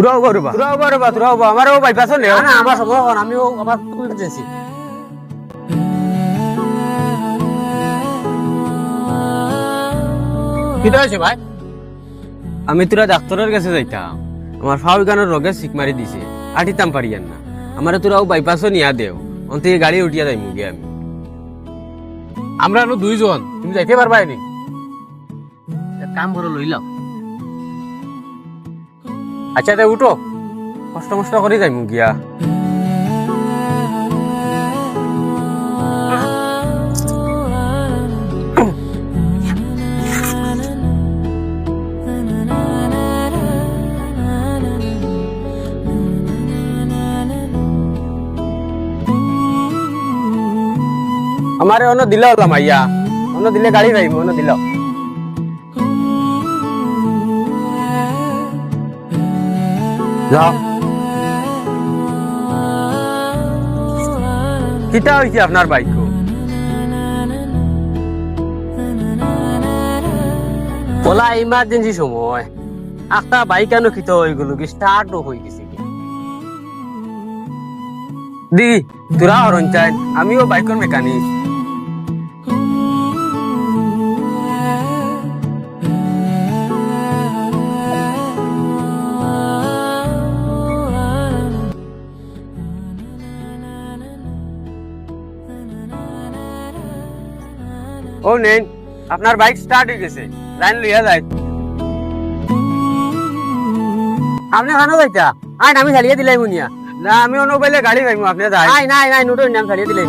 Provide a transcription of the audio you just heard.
তুরাও করবা আমারও বাইপাস হলে না আমার সময় এখন আমিও আমার খুব ইমার্জেন্সি। কিটা হয়েছে ভাই? আমি তোরা ডাক্তারের কাছে যাইতাম, আমার ফাউল গানের রোগে সিক মারি দিছে, আটিতাম পারিয়ান না। আমার তোরাও বাইপাসও নিয়া দেও, অন্তে গাড়ি উঠিয়া যাই মুগে আমি। আমরা হলো দুইজন, তুমি যাইতে পারবা নি? এক কাম করে লইলাম। আচ্ছা তাই উঠো। কষ্ট মষ্ট করে যাই মুগিয়া। আমারে অন্য দিলে হলাম আইয়া, অন্য দিলে গাড়ি যাইব, অন্য দিল। যাও। কিটা হয়েছে আপনার বাইক? বলা ইমার্জেন্সি সময় একটা বাইক আনো খিত হয়ে গেল কি স্টার্টও হয়ে গেছে। দি তোরা হরণ চাই, আমিও বাইকের মেকানিক। ও নেন, আপনার বাইক স্টার্ট হয়ে গেছে, লাইন লইয়া যায়। আপনি খানো যাইতা? আইন আমি চালিয়ে দিলাই মুনিয়া। না আমি অন্য পাইলে গাড়ি যাইমু, আপনি যাই। নাই নাই নাই নুটো নাম চালিয়ে দিলাই।